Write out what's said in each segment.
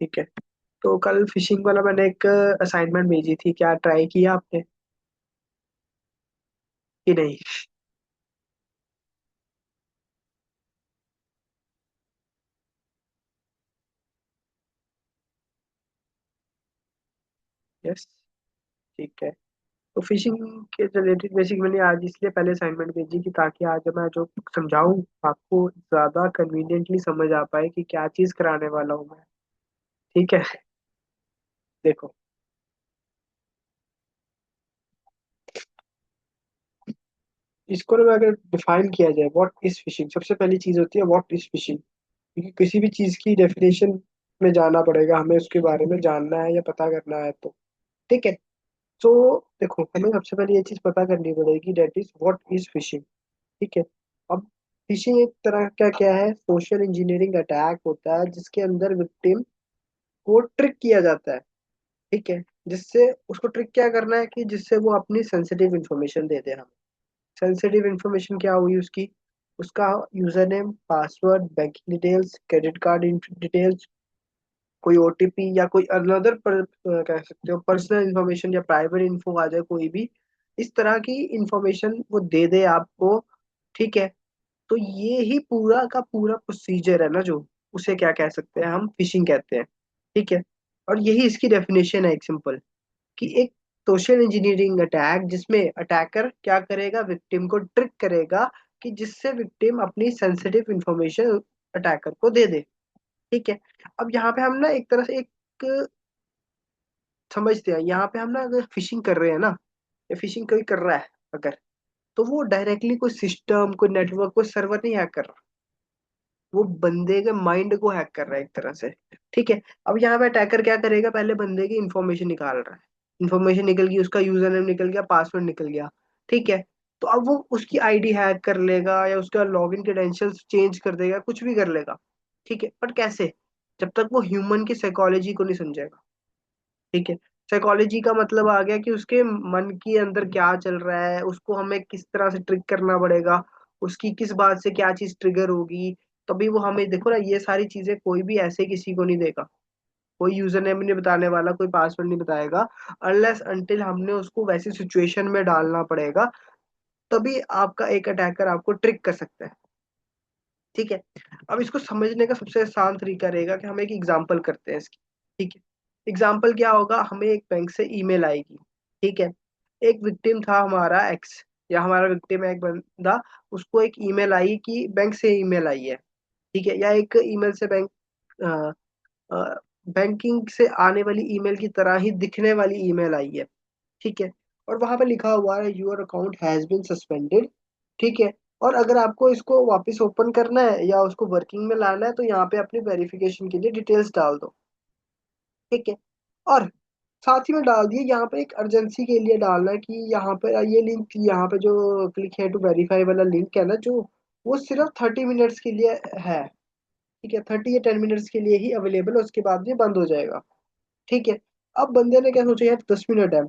ठीक है। तो कल फिशिंग वाला मैंने एक असाइनमेंट भेजी थी, क्या ट्राई किया आपने कि नहीं? यस। ठीक है। तो फिशिंग के रिलेटेड बेसिक मैंने आज इसलिए पहले असाइनमेंट भेजी कि ताकि आज मैं जो समझाऊं आपको ज्यादा कन्वीनियंटली समझ आ पाए कि क्या चीज कराने वाला हूँ मैं। ठीक है। देखो, इसको ना अगर डिफाइन किया जाए व्हाट इज फिशिंग, सबसे पहली चीज होती है व्हाट इज फिशिंग। क्योंकि किसी भी चीज की डेफिनेशन में जाना पड़ेगा, हमें उसके बारे में जानना है या पता करना है तो। ठीक है। तो देखो, हमें सबसे पहले ये चीज पता करनी पड़ेगी, that is what is phishing. ठीक है। अब फिशिंग एक तरह का क्या है, सोशल इंजीनियरिंग अटैक होता है जिसके अंदर विक्टिम को ट्रिक किया जाता है। ठीक है। जिससे उसको ट्रिक क्या करना है कि जिससे वो अपनी सेंसिटिव इंफॉर्मेशन दे दे हमें। सेंसिटिव इंफॉर्मेशन क्या हुई उसकी? उसका user name, password, banking details, credit card details, कोई ओटीपी या कोई अनदर कह सकते हो पर्सनल इंफॉर्मेशन या प्राइवेट इन्फो आ जाए कोई भी, इस तरह की इंफॉर्मेशन वो दे दे आपको। ठीक है। तो ये ही पूरा का पूरा प्रोसीजर है ना, जो उसे क्या कह सकते हैं, हम फिशिंग कहते हैं। ठीक है। और यही इसकी डेफिनेशन है एक सिंपल, कि एक सोशल इंजीनियरिंग अटैक जिसमें अटैकर क्या करेगा, विक्टिम को ट्रिक करेगा कि जिससे विक्टिम अपनी सेंसिटिव इंफॉर्मेशन अटैकर को दे दे। ठीक है। अब यहाँ पे हम ना एक तरह से एक समझते हैं, यहाँ पे हम ना अगर फिशिंग कर रहे हैं ना, या फिशिंग कोई कर रहा है अगर, तो वो डायरेक्टली कोई सिस्टम, कोई नेटवर्क, कोई सर्वर नहीं हैक कर रहा। वो बंदे के माइंड को हैक कर रहा है एक तरह से। ठीक है। अब यहाँ पे अटैकर क्या करेगा, पहले बंदे की इंफॉर्मेशन निकाल रहा है। इंफॉर्मेशन निकल गई, उसका यूजर नेम निकल गया, पासवर्ड निकल गया। ठीक है। तो अब वो उसकी आईडी हैक कर लेगा या उसका लॉगिन क्रेडेंशियल्स चेंज कर देगा, कुछ भी कर लेगा। ठीक है। पर कैसे? जब तक वो ह्यूमन की साइकोलॉजी को नहीं समझेगा। ठीक है। साइकोलॉजी का मतलब आ गया कि उसके मन के अंदर क्या चल रहा है, उसको हमें किस तरह से ट्रिक करना पड़ेगा, उसकी किस बात से क्या चीज ट्रिगर होगी। तभी वो हमें, देखो ना, ये सारी चीजें कोई भी ऐसे किसी को नहीं देगा। कोई यूजर नेम नहीं बताने वाला, कोई पासवर्ड नहीं बताएगा, अनलेस अनटिल हमने उसको वैसी सिचुएशन में डालना पड़ेगा। तभी आपका एक अटैकर आपको ट्रिक कर सकता है। ठीक है। अब इसको समझने का सबसे आसान तरीका रहेगा कि हम एक एग्जांपल करते हैं इसकी। ठीक है। एग्जांपल क्या होगा, हमें एक बैंक से ईमेल आएगी। ठीक है। एक विक्टिम था हमारा एक्स, या हमारा विक्टिम है एक बंदा, उसको एक ईमेल आई कि बैंक से ईमेल आई है। ठीक है। या एक ईमेल से बैंकिंग से आने वाली ईमेल की तरह ही दिखने वाली ईमेल आई है। ठीक है। और वहां पे लिखा हुआ है your account has been suspended. ठीक है। और अगर आपको इसको वापस ओपन करना है या उसको वर्किंग में लाना है तो यहाँ पे अपनी वेरिफिकेशन के लिए डिटेल्स डाल दो। ठीक है। और साथ ही में डाल दिए यहाँ पे एक अर्जेंसी के लिए डालना है कि यहाँ पे ये लिंक, यहाँ पे जो क्लिक है टू वेरीफाई वाला लिंक है ना, जो वो सिर्फ 30 मिनट्स के लिए है। ठीक है। 30 या 10 मिनट्स के लिए ही अवेलेबल है, उसके बाद ये बंद हो जाएगा। ठीक है। अब बंदे ने क्या सोचा, यार 10 मिनट है।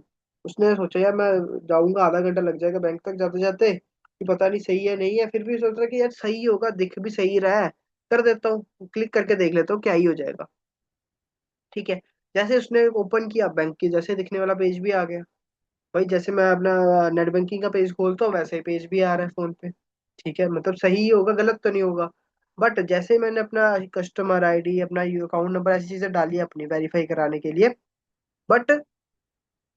उसने सोचा यार मैं जाऊंगा, आधा घंटा लग जाएगा बैंक तक जाते जाते, कि पता नहीं सही है नहीं है, फिर भी सोच रहा कि यार सही होगा, दिख भी सही रहा है, कर देता हूँ, क्लिक करके देख लेता हूँ क्या ही हो जाएगा। ठीक है। जैसे उसने ओपन किया, बैंक की जैसे दिखने वाला पेज भी आ गया। भाई जैसे मैं अपना नेट बैंकिंग का पेज खोलता हूँ वैसे ही पेज भी आ रहा है फोन पे। ठीक है, मतलब सही ही होगा, गलत तो नहीं होगा। बट जैसे मैंने अपना कस्टमर आईडी, अपना अकाउंट नंबर, ऐसी चीजें डाली अपनी वेरीफाई कराने के लिए, बट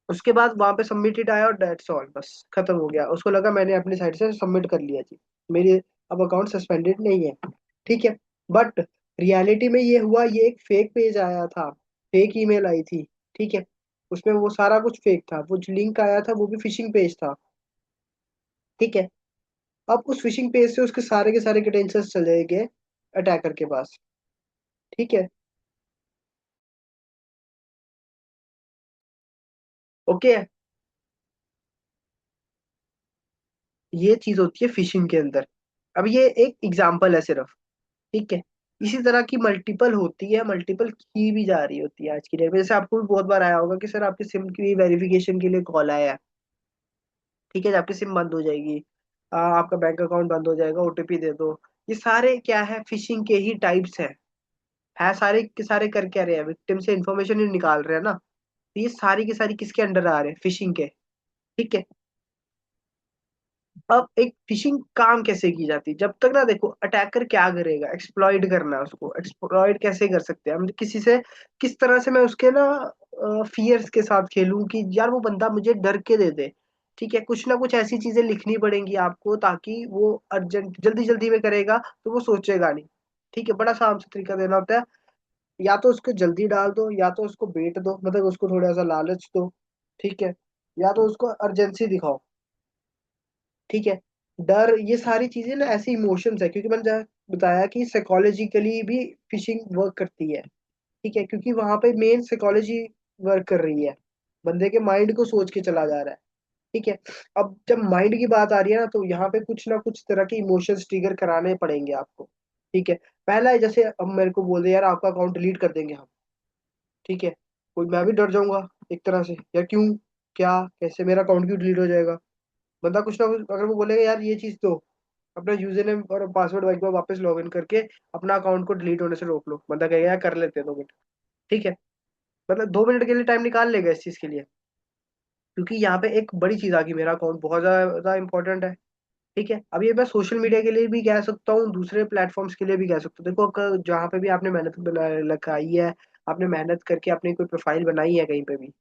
उसके बाद वहां पे सबमिटेड आया और डेट्स ऑल, बस खत्म हो गया। उसको लगा मैंने अपनी साइड से सबमिट कर लिया जी, मेरी अब अकाउंट सस्पेंडेड नहीं है। ठीक है। बट रियलिटी में ये हुआ, ये एक फेक पेज आया था, फेक ईमेल आई थी। ठीक है। उसमें वो सारा कुछ फेक था, वो जो लिंक आया था वो भी फिशिंग पेज था। ठीक है। अब उस फिशिंग पेज से उसके सारे के सारे क्रेडेंशियल्स चले गए अटैकर के पास। ठीक है। ओके। ये चीज होती है फिशिंग के अंदर। अब ये एक एग्जाम्पल है सिर्फ। ठीक है। इसी तरह की मल्टीपल होती है, मल्टीपल की भी जा रही होती है आज की डेट में। जैसे आपको भी बहुत बार आया होगा कि सर आपके सिम की वेरिफिकेशन के लिए कॉल आया है। ठीक है, आपकी सिम बंद हो जाएगी, आपका बैंक अकाउंट बंद हो जाएगा, ओटीपी दे दो। ये सारे क्या है, फिशिंग के ही टाइप्स हैं। है सारे के सारे कर क्या रहे हैं, विक्टिम से इंफॉर्मेशन ही निकाल रहे हैं ना। तो ये सारी की सारी किसके अंडर आ रहे हैं, फिशिंग के। ठीक है। अब एक फिशिंग काम कैसे की जाती है, जब तक ना देखो अटैकर क्या करेगा, एक्सप्लॉइट करना है उसको। एक्सप्लॉइट कैसे कर सकते हैं हम, किसी से किस तरह से मैं उसके ना फियर्स के साथ खेलूं कि यार वो बंदा मुझे डर के दे दे। ठीक है, कुछ ना कुछ ऐसी चीजें लिखनी पड़ेंगी आपको ताकि वो अर्जेंट जल्दी जल्दी में करेगा तो वो सोचेगा नहीं। ठीक है, बड़ा आसान सा तरीका देना होता है। या तो उसको जल्दी डाल दो, या तो उसको बेट दो, मतलब उसको थोड़ा सा लालच दो। ठीक है, या तो उसको अर्जेंसी दिखाओ। ठीक है, डर, ये सारी चीजें ना ऐसी इमोशंस है, क्योंकि मैंने बताया कि साइकोलॉजिकली भी फिशिंग वर्क करती है। ठीक है, क्योंकि वहां पे मेन साइकोलॉजी वर्क कर रही है, बंदे के माइंड को सोच के चला जा रहा है। ठीक है, अब जब माइंड की बात आ रही है ना, तो यहाँ पे कुछ ना कुछ तरह के इमोशंस ट्रिगर कराने पड़ेंगे आपको। ठीक है, पहला है जैसे अब मेरे को बोल दे यार आपका अकाउंट डिलीट कर देंगे हम। ठीक है, कोई मैं भी डर जाऊंगा एक तरह से, या क्यों, क्या, कैसे, मेरा अकाउंट क्यों डिलीट हो जाएगा। बंदा कुछ ना कुछ अगर वो बोलेगा यार ये चीज तो, अपना यूजर नेम और पासवर्ड एक बार वापस लॉग इन करके अपना अकाउंट को डिलीट होने से रोक लो, बंदा कहेगा यार कर लेते हैं 2 मिनट। ठीक है, मतलब 2 मिनट के लिए टाइम निकाल लेगा इस चीज के लिए, क्योंकि यहाँ पे एक बड़ी चीज आ गई, मेरा अकाउंट बहुत ज्यादा इंपॉर्टेंट है। ठीक है, अब ये मैं सोशल मीडिया के लिए भी कह सकता हूँ, दूसरे प्लेटफॉर्म्स के लिए भी कह सकता हूँ। देखो जहाँ पे भी आपने मेहनत बना लगाई है, आपने मेहनत करके अपनी कोई प्रोफाइल बनाई है कहीं पे भी।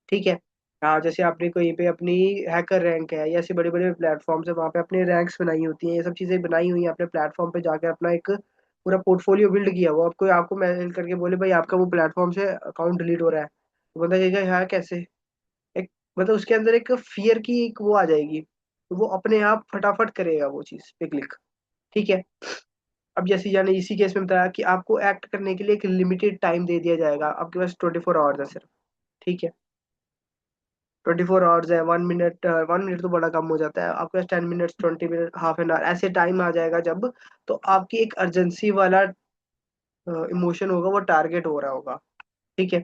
ठीक है, हाँ, जैसे आपने कहीं पे अपनी हैकर रैंक है या ऐसे बड़े बड़े प्लेटफॉर्म्स है, वहाँ पे अपने रैंक्स बनाई होती हैं, ये सब चीजें बनाई हुई हैं अपने प्लेटफॉर्म पे जाकर, अपना एक पूरा पोर्टफोलियो बिल्ड किया हुआ। आपको आपको मेल करके बोले भाई आपका वो प्लेटफॉर्म से अकाउंट डिलीट हो रहा है, तो बंदा कहेगा यार कैसे। एक मतलब उसके अंदर एक फियर की एक वो आ जाएगी, तो वो अपने आप फटाफट करेगा वो चीज पे क्लिक। ठीक है, अब जैसे यानी इसी केस में बताया कि आपको एक्ट करने के लिए एक लिमिटेड टाइम दे दिया जाएगा, आपके पास 24 आवर्स है सिर्फ। ठीक है, 24 आवर्स है, 1 मिनट, 1 मिनट तो बड़ा कम हो जाता है, आपके पास 10 minutes, 20 minute, half an hour ऐसे टाइम आ जाएगा जब, तो आपकी एक अर्जेंसी वाला इमोशन होगा, वो टारगेट हो रहा होगा। ठीक है,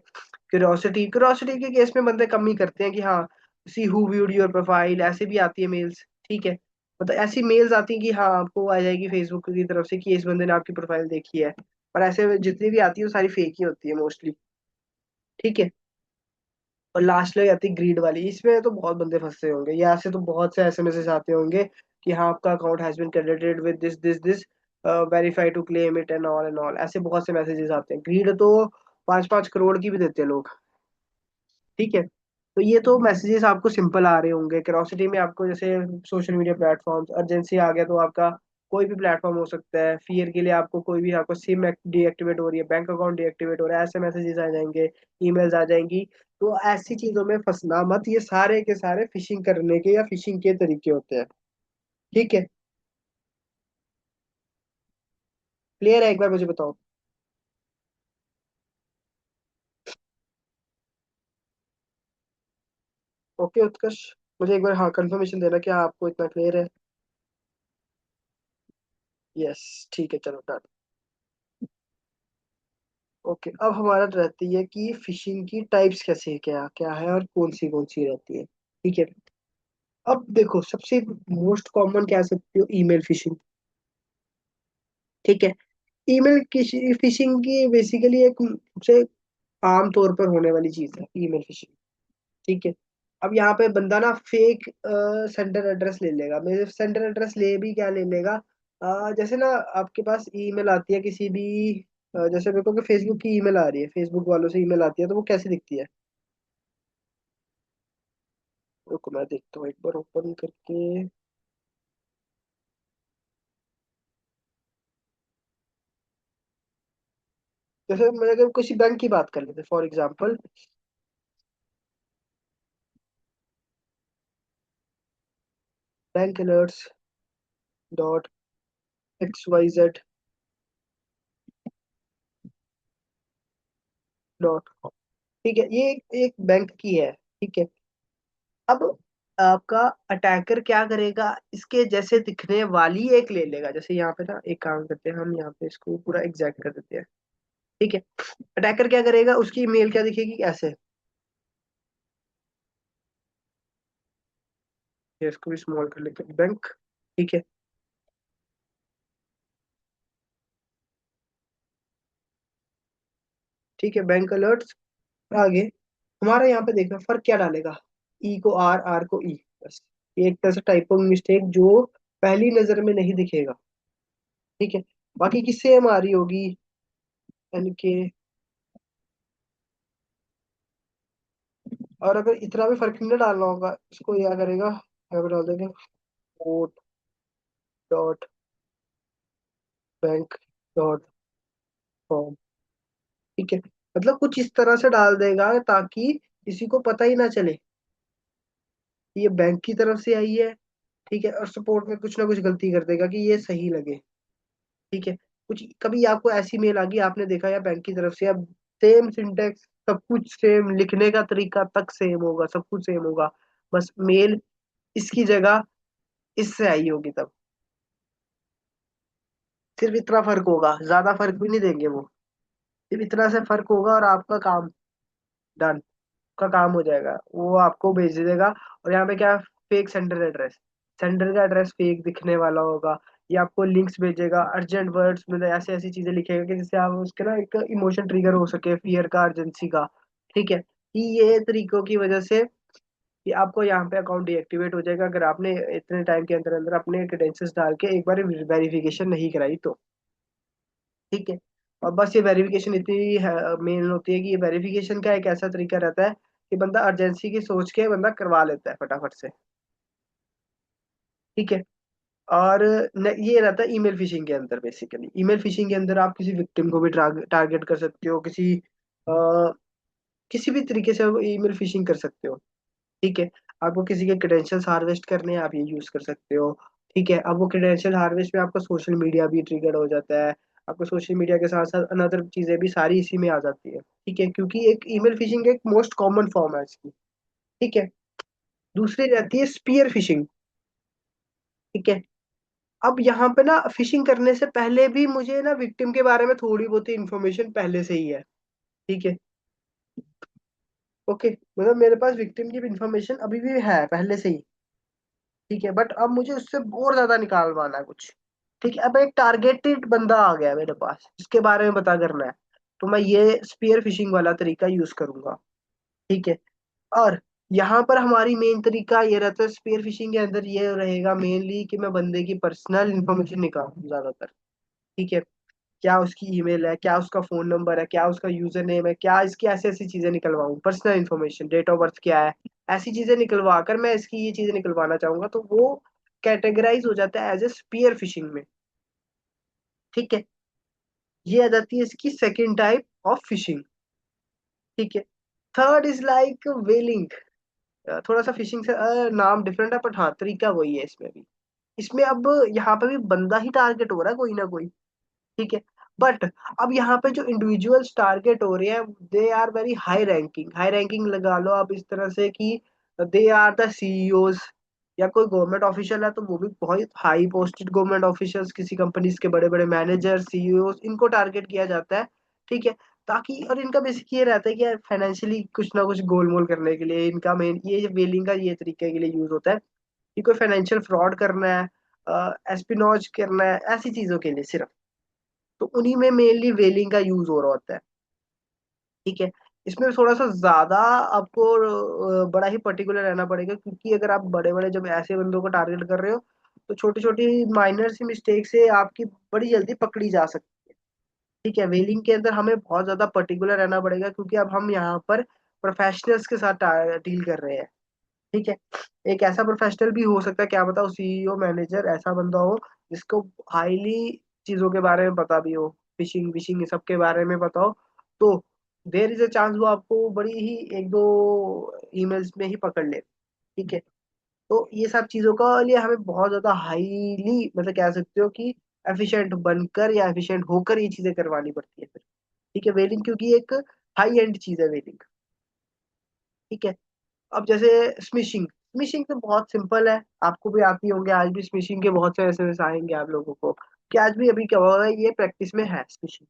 क्यूरियोसिटी, क्यूरियोसिटी के केस में बंदे कम ही करते हैं कि हाँ see who viewed your profile, ऐसे भी आती है मेल्स। ठीक है, मतलब ऐसी मेल्स आती हैं कि हाँ आपको आ जाएगी फेसबुक की तरफ से कि इस बंदे ने आपकी प्रोफाइल देखी है, और ऐसे जितनी भी आती है वो सारी फेक ही होती है मोस्टली। ठीक है, और लास्ट में आती है ग्रीड वाली, इसमें तो बहुत बंदे फंसे होंगे, या ऐसे तो बहुत से ऐसे मैसेज आते होंगे कि हाँ आपका account has been credited with this this this, verify to claim it and all, ऐसे बहुत से मैसेजेस आते हैं। ग्रीड तो 5-5 करोड़ की भी देते हैं लोग। ठीक है, तो ये तो मैसेजेस आपको सिंपल आ रहे होंगे। क्यूरोसिटी में आपको जैसे सोशल मीडिया प्लेटफॉर्म्स, अर्जेंसी आ गया तो आपका कोई भी प्लेटफॉर्म हो सकता है। फियर के लिए आपको कोई भी, आपको सिम डीएक्टिवेट हो रही है, बैंक अकाउंट डीएक्टिवेट हो रहा है, ऐसे मैसेजेस आ जाएंगे, ईमेल्स आ जाएंगी। तो ऐसी चीजों में फंसना मत, ये सारे के सारे फिशिंग करने के या फिशिंग के तरीके होते हैं। ठीक है, क्लियर है, एक बार मुझे बताओ। ओके उत्कर्ष, मुझे एक बार हाँ कंफर्मेशन देना कि हाँ, आपको इतना क्लियर है। यस, ठीक है, चलो डन। ओके, अब हमारा रहती है कि फिशिंग की टाइप्स कैसे क्या क्या है और कौन सी रहती है। ठीक है, अब देखो सबसे मोस्ट कॉमन कह सकते हो ईमेल फिशिंग। ठीक है, ईमेल फिशिंग की बेसिकली एक सबसे आम तौर पर होने वाली चीज है ईमेल फिशिंग। ठीक है, अब यहाँ पे बंदा ना फेक सेंडर एड्रेस ले लेगा, मेरे सेंडर एड्रेस ले भी क्या ले लेगा, जैसे ना आपके पास ईमेल आती है किसी भी, जैसे मेरे को फेसबुक की ईमेल आ रही है, फेसबुक वालों से ईमेल आती है, तो वो कैसे दिखती है। रुको मैं देखता हूँ एक बार ओपन करके। जैसे मैं अगर किसी बैंक की बात कर लेते for example, bank alerts dot XYZ dot com. ठीक है, ये एक बैंक की है। ठीक है, अब आपका अटैकर क्या करेगा, इसके जैसे दिखने वाली एक ले लेगा, जैसे यहाँ पे ना एक काम करते हैं हम, यहाँ पे इसको पूरा एग्जैक्ट कर देते हैं। ठीक है, अटैकर क्या करेगा, उसकी ईमेल क्या दिखेगी ऐसे, ये इसको भी स्मॉल कर लेते हैं, बैंक। ठीक है, ठीक है, बैंक अलर्ट्स। आगे हमारा यहाँ पे देखना फर्क क्या डालेगा, ई को आर, आर को ई, बस ये एक तरह से टाइपिंग मिस्टेक जो पहली नजर में नहीं दिखेगा। ठीक है, बाकी की सेम आ रही होगी, एन के। और अगर इतना भी फर्क नहीं डालना होगा, इसको क्या करेगा, यहाँ पे डाल देंगे code dot bank dot com. ठीक है, मतलब कुछ इस तरह से डाल देगा ताकि किसी को पता ही ना चले कि ये बैंक की तरफ से आई है। ठीक है, और सपोर्ट में कुछ ना कुछ गलती कर देगा कि ये सही लगे। ठीक है, कुछ कभी आपको ऐसी मेल आ गई, आपने देखा या बैंक की तरफ से, अब सेम सिंटेक्स, सब कुछ सेम, लिखने का तरीका तक सेम होगा, सब कुछ सेम होगा, बस मेल इसकी जगह इससे आई होगी तब। सिर्फ इतना फर्क होगा, ज्यादा फर्क भी नहीं देंगे वो, सिर्फ इतना से फर्क होगा और आपका काम डन, का काम हो जाएगा, वो आपको भेज देगा। और यहाँ पे क्या, फेक सेंडर एड्रेस, सेंडर का एड्रेस फेक दिखने वाला होगा। ये आपको लिंक्स भेजेगा, अर्जेंट वर्ड्स मतलब ऐसी ऐसी चीजें लिखेगा कि जिससे आप उसके ना एक इमोशन ट्रिगर हो सके, फियर का, अर्जेंसी का। ठीक है, कि ये तरीकों की वजह से कि आपको यहाँ पे अकाउंट डीएक्टिवेट हो जाएगा अगर आपने इतने टाइम के अंदर अंदर अपने क्रेडेंशियल्स डाल के एक बार वेरिफिकेशन नहीं कराई तो। ठीक है, और बस ये वेरिफिकेशन इतनी मेन होती है कि ये वेरिफिकेशन का एक ऐसा तरीका रहता है कि बंदा अर्जेंसी की सोच के बंदा करवा लेता है फटाफट से। ठीक है, और ये रहता है ईमेल फिशिंग के अंदर। बेसिकली ईमेल फिशिंग के अंदर आप किसी विक्टिम को भी टारगेट कर सकते हो, किसी भी तरीके से ईमेल फिशिंग कर सकते हो। ठीक है, आपको किसी के क्रेडेंशियल्स हार्वेस्ट करने हैं, आप ये यूज कर सकते हो। ठीक है, अब वो क्रेडेंशियल हार्वेस्ट में आपका सोशल मीडिया भी ट्रिगर हो जाता है, आपको सोशल मीडिया के साथ साथ अनदर चीजें भी सारी इसी में आ जाती है। ठीक है, क्योंकि एक ईमेल फिशिंग एक मोस्ट कॉमन फॉर्म है इसकी। ठीक है, दूसरी रहती है स्पीयर फिशिंग। ठीक है, अब यहाँ पे ना फिशिंग करने से पहले भी मुझे ना विक्टिम के बारे में थोड़ी बहुत इन्फॉर्मेशन पहले से ही है। ठीक है, ओके, मतलब मेरे पास विक्टिम की इंफॉर्मेशन अभी भी है पहले से ही। ठीक है, बट अब मुझे उससे और ज्यादा निकालवाना है कुछ। ठीक है, अब एक टारगेटेड बंदा आ गया मेरे पास, इसके बारे में पता करना है, तो मैं ये स्पीयर फिशिंग वाला तरीका यूज करूंगा। ठीक है, और यहाँ पर हमारी मेन तरीका ये रहता है स्पीयर फिशिंग के अंदर, ये रहेगा मेनली कि मैं बंदे की पर्सनल इंफॉर्मेशन निकालूं ज्यादातर। ठीक है, क्या उसकी ईमेल है, क्या उसका फोन नंबर है, क्या उसका यूजर नेम है, क्या इसकी ऐसी ऐसी चीजें निकलवाऊं, personal information, date of birth क्या है, ऐसी चीजें निकलवा कर मैं इसकी ये चीजें निकलवाना चाहूंगा, तो वो कैटेगराइज हो जाता है एज ए स्पीयर फिशिंग में। ठीक है, ये आ जाती है इसकी सेकेंड टाइप ऑफ फिशिंग। ठीक है, थर्ड इज लाइक वेलिंग। थोड़ा सा फिशिंग से नाम डिफरेंट है, बट हाँ तरीका वही है इसमें भी। इसमें अब यहाँ पे भी बंदा ही टारगेट हो रहा है कोई ना कोई। ठीक है, बट अब यहाँ पे जो इंडिविजुअल्स टारगेट हो रहे हैं they are very high ranking, high ranking लगा लो आप इस तरह से कि दे आर द सीईओज, या कोई गवर्नमेंट ऑफिशियल है तो वो भी बहुत हाई पोस्टेड गवर्नमेंट ऑफिशियल्स, किसी कंपनीज के बड़े बड़े मैनेजर, सीईओज, इनको टारगेट किया जाता है। ठीक है, ताकि और इनका बेसिक ये रहता है कि फाइनेंशियली कुछ ना कुछ गोलमोल करने के लिए इनका मेन ये वेलिंग का ये तरीके के लिए यूज होता है कि कोई फाइनेंशियल फ्रॉड करना है, एस्पिनॉज करना है, ऐसी चीजों के लिए सिर्फ, तो उन्हीं में मेनली वेलिंग का यूज हो रहा होता है। ठीक है, इसमें थोड़ा सा ज्यादा आपको बड़ा ही पर्टिकुलर रहना पड़ेगा, क्योंकि अगर आप बड़े बड़े जब ऐसे बंदों को टारगेट कर रहे हो तो छोटी छोटी माइनर सी मिस्टेक से आपकी बड़ी जल्दी पकड़ी जा सकती है। ठीक है, वेलिंग के अंदर हमें बहुत ज्यादा पर्टिकुलर रहना पड़ेगा, क्योंकि अब हम यहाँ पर प्रोफेशनल्स के साथ डील कर रहे हैं। ठीक है, एक ऐसा प्रोफेशनल भी हो सकता है, क्या बताओ, सीईओ, मैनेजर, ऐसा बंदा हो जिसको हाईली चीजों के बारे में पता भी हो, फिशिंग विशिंग सब के बारे में पता हो, तो देर इज अ चांस वो आपको बड़ी ही एक दो ईमेल्स में ही पकड़ ले। ठीक है, तो ये सब चीजों का लिए हमें बहुत ज्यादा हाईली, मतलब कह सकते हो कि एफिशिएंट बनकर या एफिशिएंट होकर ये चीजें करवानी पड़ती है फिर। ठीक है, वेलिंग क्योंकि एक हाई एंड चीज है वेलिंग। ठीक है, अब जैसे स्मिशिंग, स्मिशिंग तो बहुत सिंपल है, आपको भी आती होंगे, आज भी स्मिशिंग के बहुत से एसएमएस आएंगे आप लोगों को कि आज भी अभी क्या हो रहा है, ये प्रैक्टिस में है स्मिशिंग।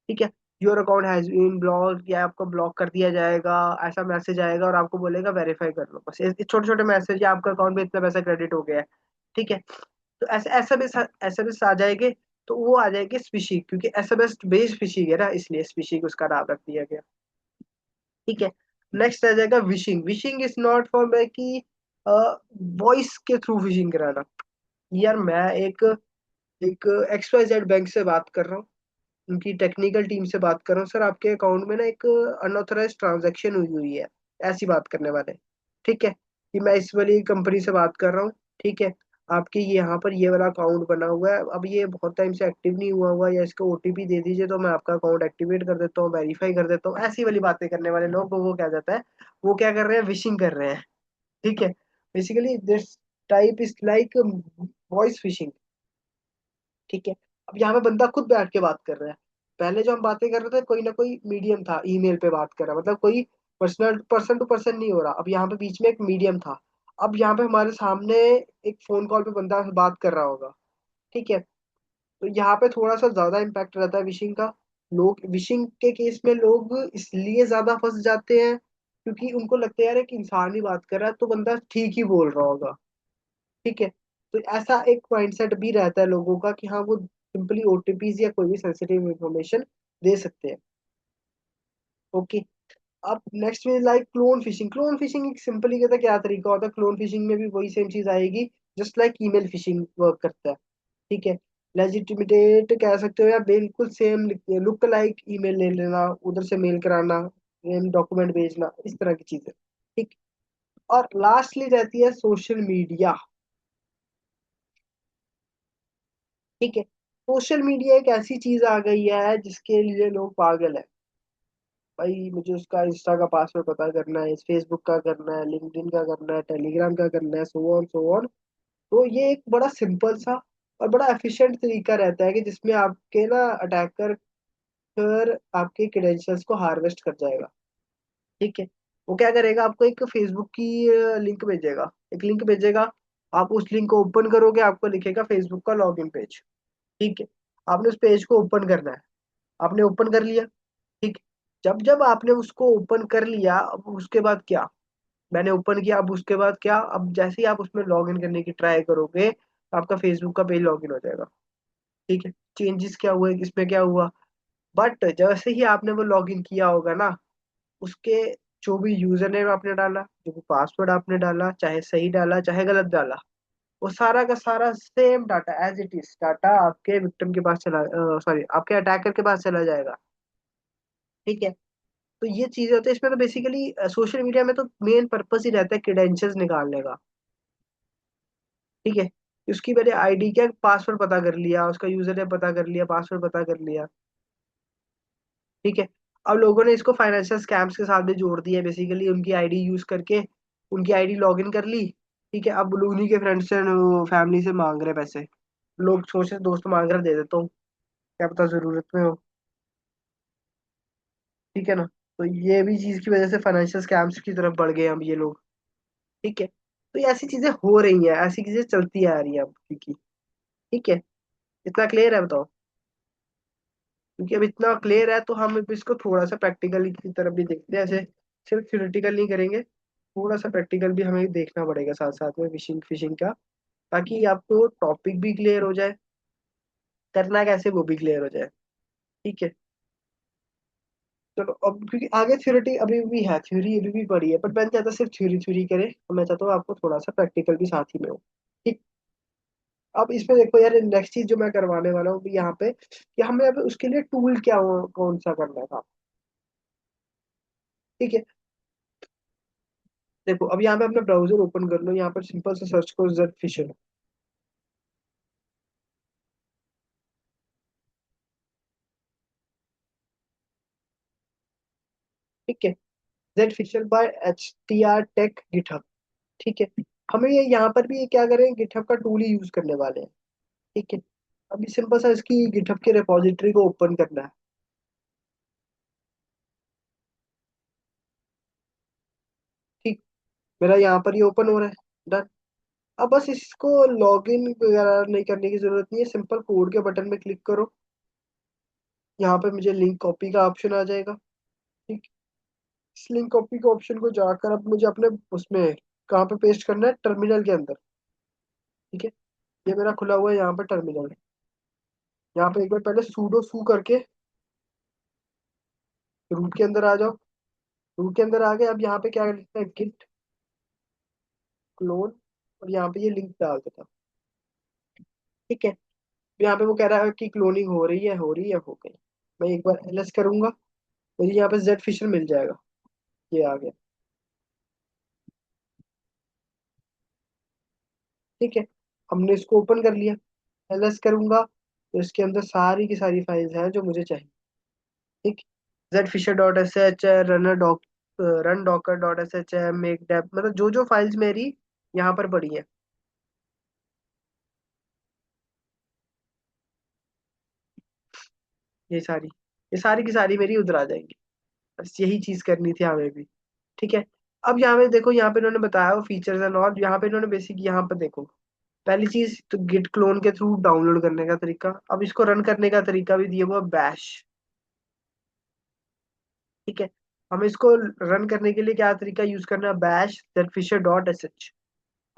ठीक है, your account has been block, या आपको ब्लॉक कर दिया जाएगा, ऐसा मैसेज आएगा और आपको बोलेगा वेरीफाई कर लो, बस ये छोटे छोटे मैसेज, या आपका अकाउंट में इतना पैसा क्रेडिट हो गया है। ठीक है, तो ऐसे ऐसा भी आ जाएंगे तो वो आ जाएगी स्पीशीज, क्योंकि एसएमएस बेस्ड फिशिंग है ना, इसलिए स्पीशीज उसका नाम रख दिया गया। ठीक है। नेक्स्ट आ जाएगा wishing. Wishing is not for कि वॉइस के थ्रू फिशिंग कराना। यार मैं एक एक XYZ बैंक से बात कर रहा हूँ, उनकी टेक्निकल टीम से बात कर रहा हूँ, सर आपके अकाउंट में ना एक अनऑथराइज ट्रांजैक्शन हुई हुई है, ऐसी बात करने वाले। ठीक है, कि मैं इस वाली कंपनी से बात कर रहा हूँ। ठीक है, आपके यहाँ पर ये वाला अकाउंट बना हुआ है, अब ये बहुत टाइम से एक्टिव नहीं हुआ हुआ, या इसको OTP दे दीजिए तो मैं आपका अकाउंट एक्टिवेट कर देता हूँ, वेरीफाई कर देता हूँ। ऐसी वाली बातें करने वाले लोग को क्या जाता है, वो क्या कर रहे हैं, विशिंग कर रहे हैं। ठीक है, basically this type is like voice fishing. ठीक है, अब यहाँ पे बंदा खुद बैठ के बात कर रहा है। पहले जो हम बातें कर रहे थे, कोई ना कोई मीडियम था, ईमेल पे बात कर रहा, मतलब कोई पर्सनल पर्सन टू पर्सन नहीं हो रहा, अब यहाँ पे बीच में एक मीडियम था। अब यहाँ पे हमारे सामने एक फोन कॉल पे बंदा बात कर रहा होगा। ठीक है, तो यहाँ पे थोड़ा सा ज्यादा इम्पैक्ट रहता है विशिंग का। लोग विशिंग के केस में लोग इसलिए ज्यादा फंस जाते हैं, क्योंकि उनको लगता है यार एक इंसान ही बात कर रहा है, तो बंदा ठीक ही बोल रहा होगा। ठीक है, तो ऐसा एक माइंडसेट भी रहता है लोगों का कि हाँ वो सिंपली OTPs या कोई भी सेंसिटिव इंफॉर्मेशन दे सकते हैं। ओके। अब नेक्स्ट में like clone fishing. Clone fishing एक सिंपली कहता है क्या तरीका होता है, क्लोन फिशिंग में भी वही सेम चीज आएगी, just like email fishing work करता है। ठीक है, लेजिटिमेट कह सकते हो, या बिल्कुल सेम लुक लाइक ईमेल ले लेना, उधर से मेल कराना, डॉक्यूमेंट भेजना, इस तरह की चीजें। ठीक। और लास्टली रहती है सोशल मीडिया। ठीक है, सोशल मीडिया एक ऐसी चीज आ गई है जिसके लिए लोग पागल है। भाई मुझे उसका इंस्टा का पासवर्ड पता करना है, फेसबुक का करना है, लिंक्डइन का करना है, टेलीग्राम का करना है, सो ऑन। तो ये एक बड़ा सिंपल सा और बड़ा एफिशिएंट तरीका रहता है कि जिसमें आपके ना अटैकर फिर आपके क्रेडेंशियल्स को हार्वेस्ट कर जाएगा। ठीक है, वो क्या करेगा, आपको एक फेसबुक की लिंक भेजेगा, एक लिंक भेजेगा। आप उस लिंक को ओपन करोगे, आपको लिखेगा फेसबुक का लॉगिन पेज। ठीक है, आपने उस पेज को ओपन करना है। आपने ओपन कर लिया। ठीक, जब जब आपने उसको ओपन कर लिया, अब उसके बाद क्या, मैंने ओपन किया, अब उसके बाद क्या, अब जैसे ही आप उसमें लॉग इन करने की ट्राई करोगे, तो आपका फेसबुक का पेज लॉग इन हो जाएगा। ठीक है, चेंजेस क्या हुए, इसमें क्या हुआ, बट जैसे ही आपने वो लॉग इन किया होगा ना, उसके जो भी यूजर नेम आपने डाला, जो भी पासवर्ड आपने डाला, चाहे सही डाला चाहे गलत डाला, वो सारा का सारा same data as it is data आपके विक्टिम के पास चला, सॉरी आपके अटैकर के पास चला जाएगा। ठीक है, तो ये चीजें होती है इसमें। तो बेसिकली सोशल मीडिया में तो मेन पर्पस ही रहता है क्रेडेंशियल्स निकालने का। ठीक है, उसकी मैंने ID क्या पासवर्ड पता कर लिया, उसका यूजर नेम पता कर लिया, पासवर्ड पता कर लिया। ठीक है, अब लोगों ने इसको फाइनेंशियल स्कैम्स के साथ भी जोड़ दिया है, बेसिकली उनकी ID यूज करके उनकी ID लॉग इन कर ली। ठीक है, अब उन्हीं के फ्रेंड्स से फैमिली से मांग रहे पैसे। लोग सोच रहे दोस्त मांग रहे दे देता हूँ, क्या पता जरूरत में हो। ठीक है ना, तो ये भी चीज की वजह से फाइनेंशियल स्कैम्स की तरफ बढ़ गए हम ये लोग। ठीक है, तो ये ऐसी चीजें हो रही हैं, ऐसी चीजें चलती आ रही हैं अब क्योंकि। ठीक है, इतना क्लियर है बताओ। क्योंकि अब इतना क्लियर है तो हम अब इसको थोड़ा सा प्रैक्टिकल की तरफ भी देखते हैं, ऐसे सिर्फ थ्योरेटिकल नहीं करेंगे, थोड़ा सा प्रैक्टिकल भी हमें देखना पड़ेगा साथ साथ में फिशिंग फिशिंग का, ताकि आपको टॉपिक भी क्लियर हो जाए, करना कैसे वो भी क्लियर हो जाए। ठीक है, चलो अब क्योंकि आगे थ्योरेटी अभी भी है, थ्योरी अभी भी पड़ी है, पर मैं चाहता सिर्फ थ्योरी थ्योरी करे, तो मैं चाहता हूँ आपको थोड़ा सा प्रैक्टिकल भी साथ ही में हो। ठीक। अब इसमें देखो यार, नेक्स्ट चीज जो मैं करवाने वाला हूँ यहाँ पे, कि हमें अब उसके लिए टूल क्या कौन सा करना था। ठीक है, देखो अब यहाँ पे अपना ब्राउजर ओपन कर लो, यहाँ पर सिंपल से सर्च करो जेड फिशर। ठीक है, Zphisher by HTR Tech GitHub. ठीक है, हमें ये यहाँ पर भी ये क्या करें, गिटहब का टूल ही यूज करने वाले हैं। ठीक है, अभी सिंपल सा इसकी गिटहब के रिपोजिटरी को ओपन करना है। ठीक, मेरा यहाँ पर ये ओपन हो रहा है, डन। अब बस इसको लॉगिन वगैरह नहीं करने की जरूरत नहीं है, सिंपल कोड के बटन में क्लिक करो, यहाँ पे मुझे लिंक कॉपी का ऑप्शन आ जाएगा। ठीक, इस लिंक कॉपी के ऑप्शन को जाकर अब मुझे अपने उसमें कहाँ पे पेस्ट करना है, टर्मिनल के अंदर। ठीक है, ये मेरा खुला हुआ है यहाँ पर टर्मिनल। यहाँ पे एक बार पहले सूडो सू करके रूट के अंदर आ जाओ। रूट के अंदर आ गए, अब यहाँ पे क्या लिखना है, गिट क्लोन, और यहाँ पे ये लिंक डाल देता। ठीक है, यहाँ पे वो कह रहा है कि क्लोनिंग हो रही है, हो रही है, हो गई। मैं एक बार एलएस करूंगा, मुझे यहाँ पे जेड फिशर मिल जाएगा। ये आ गया। ठीक है, हमने इसको ओपन कर लिया। एलएस करूंगा तो इसके अंदर सारी की सारी फाइल्स हैं जो मुझे चाहिए। ठीक, Zphisher dot S H, runner doc, run docker dot S H है, मेक डेप, मतलब जो जो फाइल्स मेरी यहाँ पर पड़ी है, ये सारी की सारी मेरी उधर आ जाएंगी। बस यही चीज करनी थी हमें भी। ठीक है, अब यहाँ पे देखो, यहाँ पे इन्होंने बताया वो फीचर्स एंड ऑल, यहाँ पे इन्होंने बेसिक यहाँ पे देखो, पहली चीज तो गिट क्लोन के थ्रू डाउनलोड करने का तरीका। अब इसको रन करने का तरीका भी दिया हुआ बैश। ठीक है, हमें इसको रन करने के लिए क्या तरीका यूज करना है, bash phisher dot S H.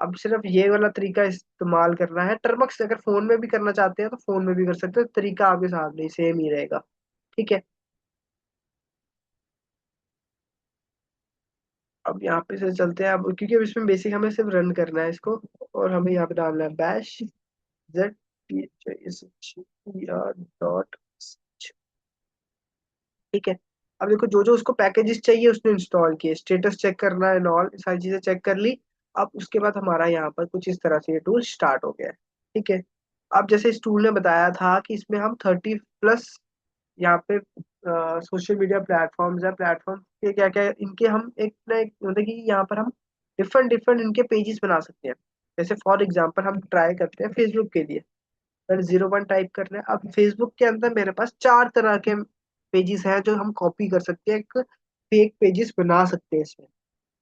अब सिर्फ ये वाला तरीका इस्तेमाल करना है। टर्मक्स अगर फोन में भी करना चाहते हैं तो फोन में भी कर सकते हैं, तरीका आपके सामने सेम ही रहेगा। ठीक है, अब यहाँ पे से चलते हैं अब, क्योंकि अब इसमें बेसिक हमें सिर्फ रन करना है इसको। और हमें यहाँ पे डालना है bash Z P H dot. ठीक है, अब देखो जो जो उसको पैकेजेस चाहिए उसने इंस्टॉल किए, स्टेटस चेक करना है, ऑल सारी चीजें चेक कर ली। अब उसके बाद हमारा यहाँ पर कुछ इस तरह से ये टूल स्टार्ट हो गया है। ठीक है, अब जैसे इस टूल ने बताया था कि इसमें हम 30+ यहाँ पे सोशल मीडिया प्लेटफॉर्म्स है, प्लेटफॉर्म के क्या क्या इनके हम एक ना एक मतलब कि यहाँ पर हम डिफरेंट डिफरेंट इनके पेजेस बना सकते हैं। जैसे फॉर एग्जांपल हम ट्राई करते हैं फेसबुक के लिए, अगर 01 टाइप कर रहे हैं, अब फेसबुक के अंदर मेरे पास 4 तरह के पेजेस हैं जो हम कॉपी कर सकते हैं, एक फेक पेजेस बना सकते हैं इसमें।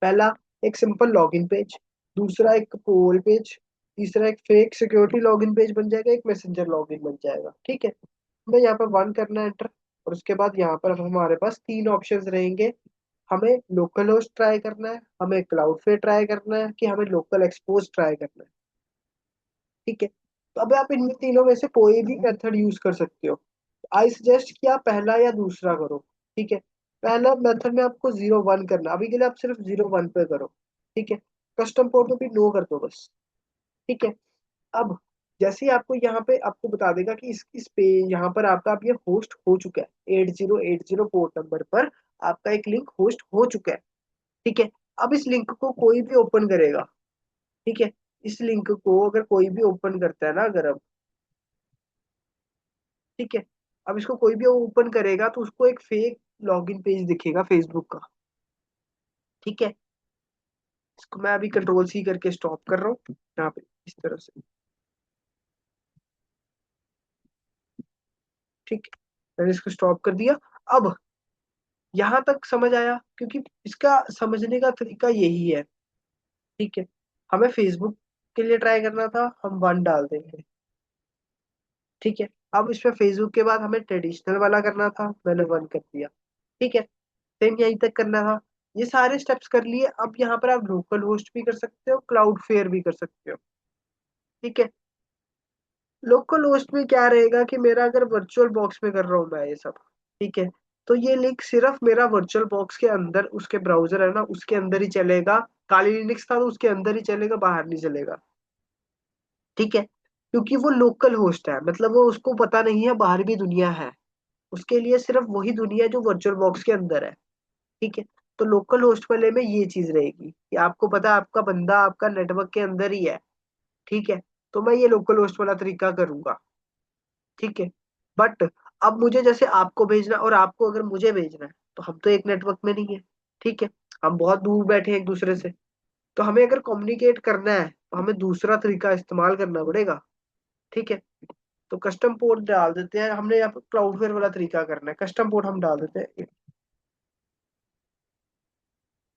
पहला, एक सिंपल लॉगिन पेज। दूसरा, एक पोल पेज। तीसरा, एक फेक सिक्योरिटी लॉगिन पेज बन जाएगा, एक मैसेंजर लॉगिन बन जाएगा। ठीक है, हमें यहाँ पर वन करना है एंटर, और उसके बाद यहाँ पर हमारे पास 3 ऑप्शंस रहेंगे। हमें लोकल होस्ट ट्राई करना है, हमें क्लाउडफ्लेयर ट्राई करना है, कि हमें लोकल एक्सपोज ट्राई करना है। ठीक है, तो अब आप इनमें तीनों में से कोई भी मेथड यूज कर सकते हो। आई सजेस्ट कि आप पहला या दूसरा करो। ठीक है, पहला मेथड में आपको 01 करना, अभी के लिए आप सिर्फ 01 पे करो। ठीक है, कस्टम पोर्ट में भी नो कर दो बस। ठीक है, अब जैसे ही आपको यहाँ पे आपको बता देगा कि इस पे यहाँ पर आपका अब ये होस्ट हो चुका है, 8080 पोर्ट नंबर पर आपका एक लिंक होस्ट हो चुका है। ठीक है, अब इस लिंक को कोई भी ओपन करेगा। ठीक है, इस लिंक को अगर कोई भी ओपन करता है ना, अगर अब, ठीक है, अब इसको कोई भी ओपन करेगा तो उसको एक फेक लॉगिन पेज दिखेगा फेसबुक का। ठीक है, इसको मैं अभी कंट्रोल C करके स्टॉप कर रहा हूँ यहाँ पे इस तरह से। ठीक है, मैंने इसको स्टॉप कर दिया। अब यहाँ तक समझ आया, क्योंकि इसका समझने का तरीका यही है। ठीक है, हमें फेसबुक के लिए ट्राई करना था, हम 1 डाल देंगे। ठीक है, अब इसमें फेसबुक के बाद हमें ट्रेडिशनल वाला करना था, मैंने 1 कर दिया। ठीक है, सेम यहीं तक करना था। ये सारे स्टेप्स कर लिए, अब यहाँ पर आप लोकल होस्ट भी कर सकते हो, क्लाउड फेयर भी कर सकते हो। ठीक है, लोकल होस्ट में क्या रहेगा कि मेरा अगर वर्चुअल बॉक्स में कर रहा हूँ मैं ये सब, ठीक है, तो ये लिंक सिर्फ मेरा वर्चुअल बॉक्स के अंदर, उसके ब्राउजर है ना उसके अंदर ही चलेगा। काली लिनक्स था तो उसके अंदर ही चलेगा, बाहर नहीं चलेगा। ठीक है, क्योंकि वो लोकल होस्ट है, मतलब वो उसको पता नहीं है बाहर भी दुनिया है, उसके लिए सिर्फ वही दुनिया है जो वर्चुअल बॉक्स के अंदर है। ठीक है, तो लोकल होस्ट वाले में ये चीज रहेगी कि आपको पता है आपका बंदा आपका नेटवर्क के अंदर ही है। ठीक है, तो मैं ये लोकल होस्ट वाला तरीका करूंगा। ठीक है, बट अब मुझे जैसे आपको भेजना और आपको अगर मुझे भेजना है, तो हम तो एक नेटवर्क में नहीं है। ठीक है, हम बहुत दूर बैठे हैं एक दूसरे से, तो हमें अगर कम्युनिकेट करना है तो हमें दूसरा तरीका इस्तेमाल करना पड़ेगा। ठीक है, तो कस्टम पोर्ट डाल देते हैं, हमने यहाँ पर क्लाउडवेयर वाला तरीका करना है, कस्टम पोर्ट हम डाल देते हैं।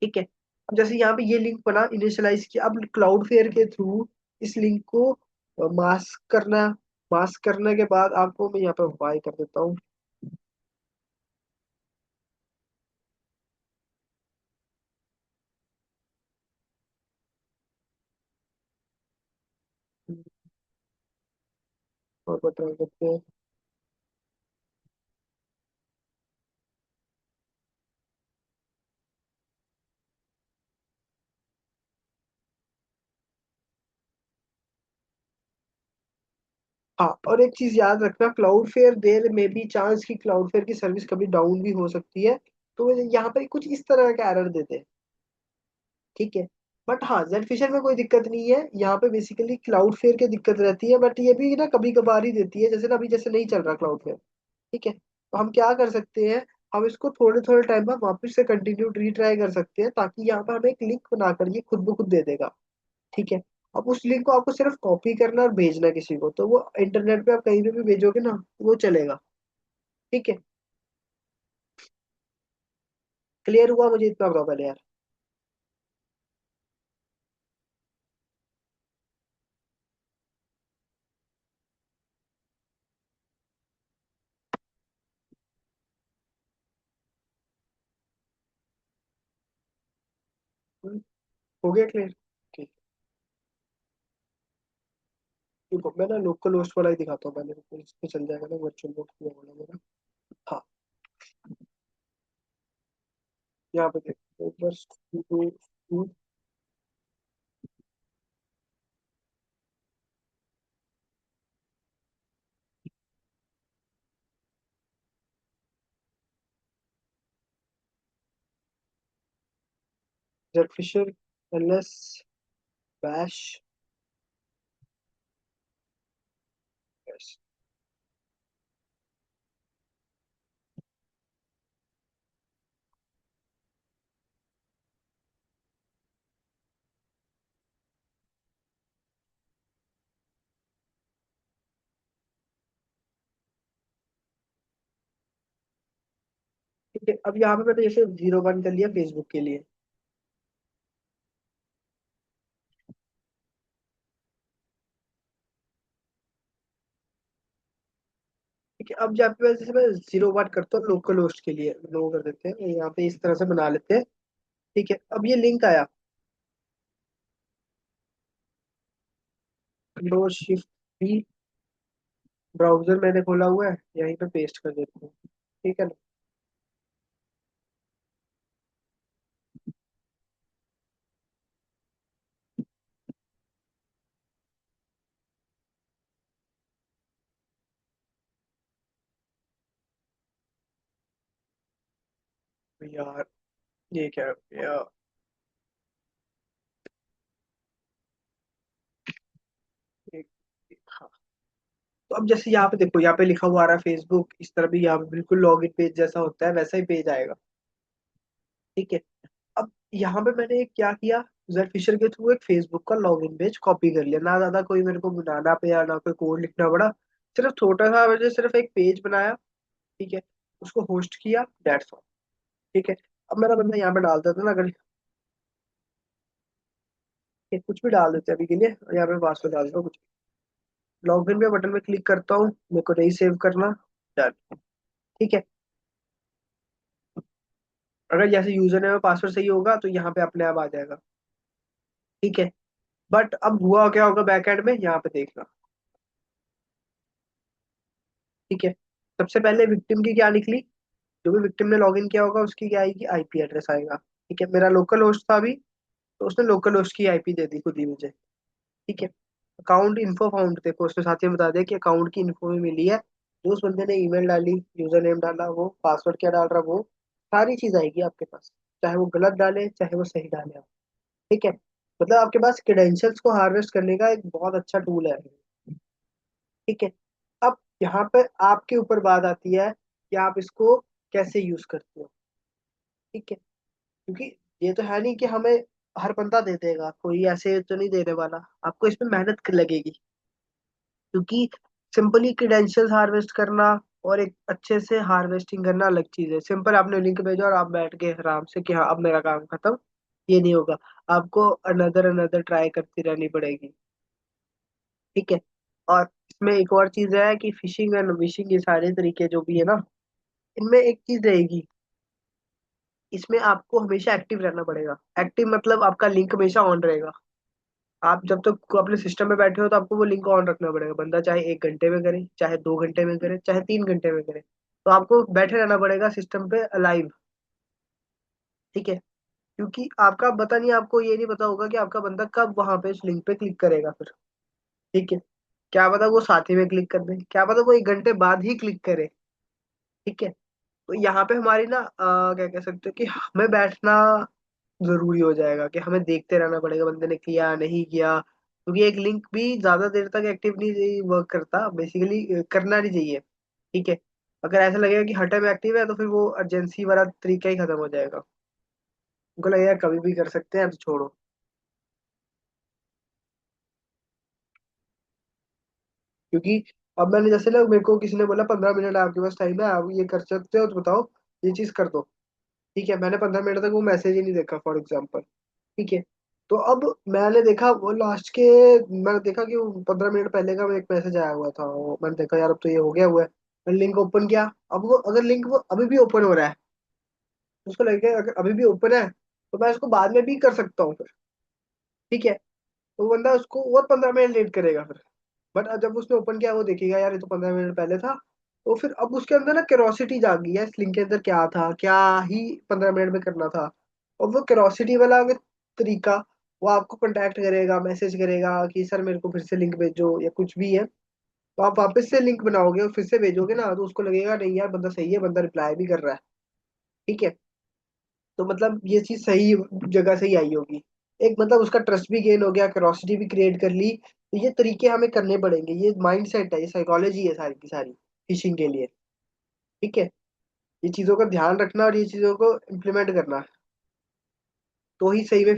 ठीक है, अब जैसे यहाँ पे ये लिंक बना, इनिशियलाइज किया, अब क्लाउड फेयर के थ्रू इस लिंक को मास्क करना। मास्क करने के बाद आपको मैं यहाँ पे बाय कर देता हूँ। और बता करते हैं, हाँ, और एक चीज याद रखना, क्लाउड फेयर देर में भी चांस कि क्लाउड फेयर की सर्विस कभी डाउन भी हो सकती है। तो यहाँ पे कुछ इस तरह का एरर देते हैं। ठीक है। बट हाँ, जेड फिशर में कोई दिक्कत नहीं है, यहाँ पे बेसिकली क्लाउड फेयर की दिक्कत रहती है, बट ये भी ना कभी कभार ही देती है, जैसे ना अभी जैसे नहीं चल रहा क्लाउड फेयर। ठीक है, तो हम क्या कर सकते हैं, हम इसको थोड़े थोड़े टाइम बाद वापस से कंटिन्यू रीट्राई कर सकते हैं, ताकि यहाँ पर हमें एक लिंक बनाकर ये खुद ब खुद दे देगा। ठीक है। अब उस लिंक को आपको सिर्फ कॉपी करना और भेजना किसी को, तो वो इंटरनेट पे आप कहीं पे भी भेजोगे ना, वो चलेगा। ठीक है। क्लियर हुआ, मुझे इतना बताओ पहले यार। हम्म, हो गया क्लियर। ठीक। देखो मैं ना लोकल होस्ट वाला ही दिखाता हूँ पहले, तो इस पे चल जाएगा ना, वर्चुअल बॉक्स में वाला मेरा। हाँ, यहाँ पे देखो बस जेड फिशर एलएस बैश। ठीक है, अब यहाँ पे मैंने जैसे 01 कर लिया फेसबुक के लिए। ठीक है, अब जहाँ पे जैसे मैं 01 करता हूँ लोकल होस्ट के लिए, लो कर देते हैं यहाँ पे, इस तरह से बना लेते हैं। ठीक है, अब ये लिंक आया, कंट्रोल शिफ्ट भी, ब्राउजर मैंने खोला हुआ है, यहीं पे पेस्ट कर देता हूँ। ठीक है ना। तो यार ये क्या यार, एक, हाँ। तो अब जैसे यहाँ पे देखो, यहाँ पे लिखा हुआ आ रहा है फेसबुक, इस तरह भी यहाँ पे बिल्कुल लॉगिन पेज जैसा होता है, वैसा ही पेज आएगा। ठीक है। अब यहाँ पे मैंने क्या किया, जेड फिशर के थ्रू एक फेसबुक का लॉगिन पेज कॉपी कर लिया, ना ज्यादा कोई मेरे को बनाना पे या ना कोई कोड लिखना पड़ा। सिर्फ छोटा सा मुझे सिर्फ एक पेज बनाया। ठीक है, उसको होस्ट किया, दैट्स ऑल। ठीक है। अब मेरा बंदा यहाँ पे डाल देता ना, अगर ये कुछ भी डाल देते हैं अभी के लिए, और यहाँ पे पासवर्ड डाल दो कुछ, लॉगिन पे बटन पे क्लिक करता हूँ, मेरे को नहीं सेव करना, डन। ठीक है। अगर जैसे यूजर नेम और पासवर्ड सही होगा तो यहाँ पे अपने आप आ जाएगा। ठीक है। बट अब हुआ क्या होगा बैक एंड में, यहाँ पे देखना। ठीक है, सबसे पहले विक्टिम की क्या निकली, जो भी विक्टिम ने लॉगिन किया होगा उसकी क्या आएगी, आईपी एड्रेस आएगा। ठीक है, मेरा लोकल होस्ट था अभी, तो उसने लोकल होस्ट की आईपी दे दी खुद ही मुझे। ठीक है। अकाउंट इन्फो फाउंड, देखो उसमें साथ ही बता दिया कि अकाउंट की इन्फो भी मिली है, जो उस बंदे ने ईमेल डाली, यूजर नेम डाला, वो पासवर्ड क्या डाल रहा, वो सारी चीज आएगी आपके पास, चाहे वो गलत डाले चाहे वो सही डाले आप। ठीक है, मतलब आपके पास क्रेडेंशियल्स को हार्वेस्ट करने का एक बहुत अच्छा टूल है। ठीक है। अब यहाँ पर आपके ऊपर बात आती है कि आप इसको कैसे यूज करते हो। ठीक है, क्योंकि ये तो है नहीं कि हमें हर बंदा दे देगा, कोई ऐसे तो नहीं देने वाला, आपको इसमें मेहनत लगेगी। क्योंकि सिंपली क्रेडेंशियल्स हार्वेस्ट करना और एक अच्छे से हार्वेस्टिंग करना अलग चीज है। सिंपल आपने लिंक भेजा और आप बैठ के आराम से कि हाँ अब मेरा काम खत्म, ये नहीं होगा। आपको अनदर अनदर ट्राई करती रहनी पड़ेगी। ठीक है। और इसमें एक और चीज है कि फिशिंग एंड विशिंग, ये सारे तरीके जो भी है ना, इनमें एक चीज रहेगी, इसमें आपको हमेशा एक्टिव रहना पड़ेगा। एक्टिव मतलब आपका लिंक हमेशा ऑन रहेगा। आप जब तक अपने सिस्टम में बैठे हो तो आपको वो लिंक ऑन रखना पड़ेगा, बंदा चाहे 1 घंटे में करे, चाहे 2 घंटे में करे, चाहे 3 घंटे में करे, तो आपको बैठे रहना पड़ेगा सिस्टम पे अलाइव। ठीक है, क्योंकि आपका पता नहीं, आपको ये नहीं पता होगा कि आपका बंदा कब वहां पे उस लिंक पे क्लिक करेगा फिर। ठीक है। क्या पता वो साथ ही में क्लिक कर दे, क्या पता वो 1 घंटे बाद ही क्लिक करे। ठीक है। तो यहाँ पे हमारी ना क्या कह सकते हो कि हमें बैठना जरूरी हो जाएगा, कि हमें देखते रहना पड़ेगा बंदे ने किया नहीं किया, क्योंकि एक लिंक भी ज्यादा देर तक एक्टिव नहीं वर्क करता बेसिकली, करना नहीं चाहिए। ठीक है। अगर ऐसा लगेगा कि हर टाइम एक्टिव है तो फिर वो अर्जेंसी वाला तरीका ही खत्म हो जाएगा, उनको लगेगा कभी भी कर सकते हैं तो छोड़ो। क्योंकि अब मैंने जैसे ना, मेरे को किसी ने बोला 15 मिनट आपके पास टाइम है, आप ये कर सकते हो तो बताओ, ये चीज कर दो। ठीक है, मैंने 15 मिनट तक वो मैसेज ही नहीं देखा फॉर एग्जाम्पल। ठीक है। तो अब मैंने देखा वो लास्ट के, मैंने देखा कि वो 15 मिनट पहले का एक मैसेज आया हुआ था, वो मैंने देखा यार अब तो ये हो गया हुआ है। मैंने लिंक ओपन किया, अब वो अगर लिंक वो अभी भी ओपन हो रहा है, तो उसको लगेगा अगर अभी भी ओपन है तो मैं उसको बाद में भी कर सकता हूँ फिर। ठीक है। तो बंदा उसको और 15 मिनट लेट करेगा फिर। बट जब उसने ओपन किया वो देखेगा यार ये तो 15 मिनट पहले था। तो फिर अब उसके अंदर ना क्यूरोसिटी जाग गई है, इस लिंक के अंदर क्या था, क्या ही 15 मिनट में करना था। और वो क्यूरोसिटी वाला अगर तरीका, वो आपको कांटेक्ट करेगा, मैसेज करेगा कि सर मेरे को फिर से लिंक भेजो या कुछ भी है। तो आप वापस से लिंक बनाओगे और फिर से भेजोगे ना, तो उसको लगेगा नहीं यार बंदा सही है, बंदा रिप्लाई भी कर रहा है। ठीक है। तो मतलब ये चीज सही जगह से ही आई होगी। एक मतलब उसका ट्रस्ट भी गेन हो गया, क्यूरोसिटी भी क्रिएट कर ली। तो ये तरीके हमें करने पड़ेंगे, ये माइंड सेट है, ये साइकोलॉजी है सारी की सारी फिशिंग के लिए। ठीक है। ये चीजों का ध्यान रखना और ये चीजों को इम्प्लीमेंट करना, तो ही सही में